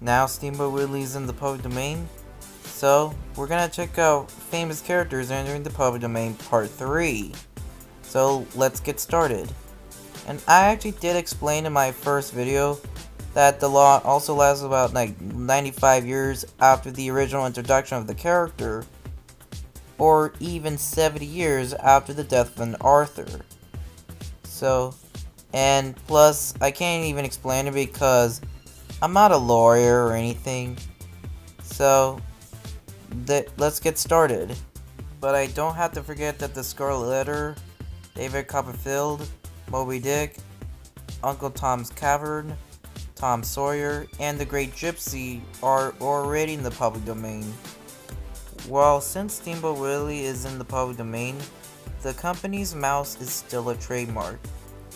Now Steamboat Willie's in the public domain, so we're gonna check out famous characters entering the public domain part 3. So let's get started. And I actually did explain in my first video that the law also lasts about 95 years after the original introduction of the character, or even 70 years after the death of an Arthur. So, and plus I can't even explain it because I'm not a lawyer or anything. So let's get started. But I don't have to forget that the Scarlet Letter, David Copperfield, Moby Dick, Uncle Tom's Cavern, Tom Sawyer, and the Great Gypsy are already in the public domain. Well, since Steamboat Willie is in the public domain, the company's mouse is still a trademark.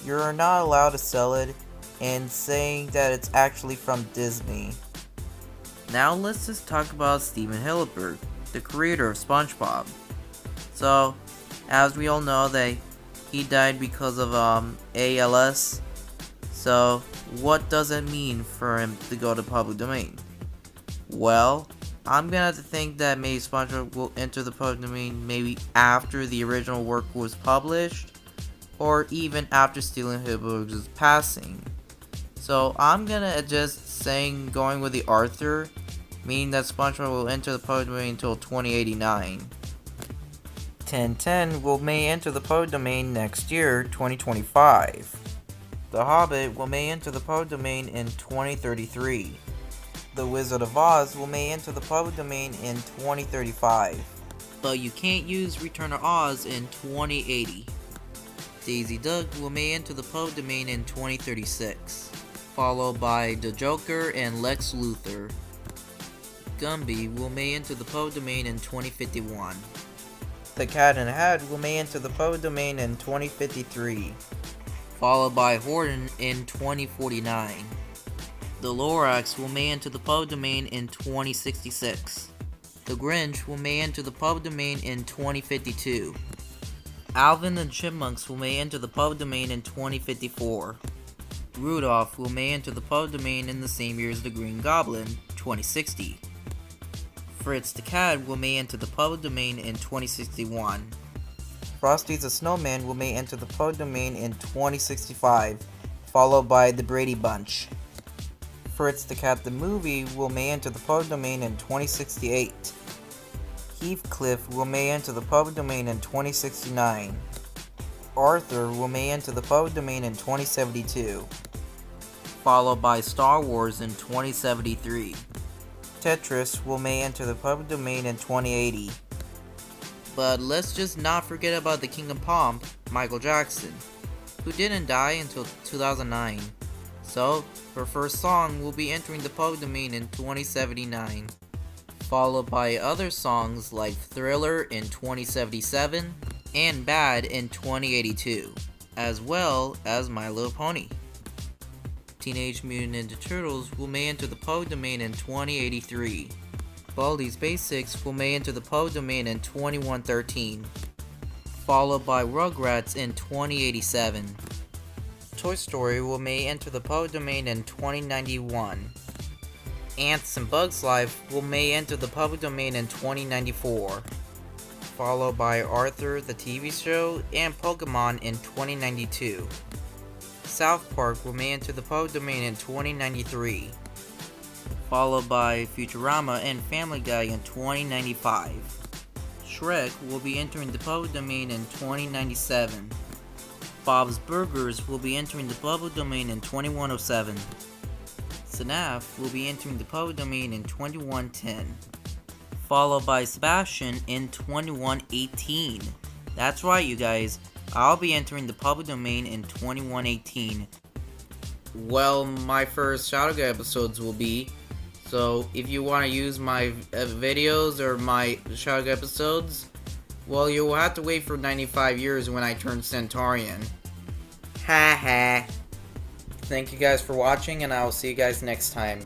You're not allowed to sell it and saying that it's actually from Disney. Now let's just talk about Steven Hillenburg, the creator of SpongeBob. So, as we all know, that he died because of ALS. So, what does it mean for him to go to public domain? Well, I'm gonna have to think that maybe SpongeBob will enter the public domain maybe after the original work was published, or even after Steven Hillenburg's passing. So I'm gonna just saying going with the Arthur, meaning that SpongeBob will enter the public domain until 2089. 1010 may enter the public domain next year, 2025. The Hobbit may enter the public domain in 2033. The Wizard of Oz may enter the public domain in 2035. But you can't use Return of Oz in 2080. Daisy Duck may enter the public domain in 2036, followed by The Joker and Lex Luthor. Gumby may enter the public domain in 2051. The Cat in the Hat may enter the public domain in 2053, followed by Horton in 2049. The Lorax may enter the public domain in 2066. The Grinch may enter the public domain in 2052. Alvin and Chipmunks may enter the public domain in 2054. Rudolph may enter the public domain in the same year as the Green Goblin, 2060. Fritz the Cat may enter the public domain in 2061. Frosty the Snowman may enter the public domain in 2065, followed by the Brady Bunch. Fritz the Cat the Movie may enter the public domain in 2068. Heathcliff may enter the public domain in 2069. Arthur may enter the public domain in 2072, followed by Star Wars in 2073. Tetris may enter the public domain in 2080. But let's just not forget about the King of Pop, Michael Jackson, who didn't die until 2009. So, her first song will be entering the public domain in 2079, followed by other songs like Thriller in 2077 and Bad in 2082, as well as My Little Pony. Teenage Mutant Ninja Turtles may enter the public domain in 2083. Baldi's Basics may enter the public domain in 2113, followed by Rugrats in 2087. Toy Story may enter the public domain in 2091. Ants and Bugs Life may enter the public domain in 2094, followed by Arthur the TV show and Pokemon in 2092. South Park may enter the public domain in 2093, followed by Futurama and Family Guy in 2095. Shrek will be entering the public domain in 2097. Bob's Burgers will be entering the public domain in 2107. Snaf will be entering the public domain in 2110, followed by Sebastian in 2118. That's right, you guys, I'll be entering the public domain in 2118. Well, my first Shadowgate episodes will be, so if you want to use my videos or my Shadowgate episodes, well, you'll have to wait for 95 years when I turn Centaurian. Ha ha. Thank you guys for watching, and I will see you guys next time.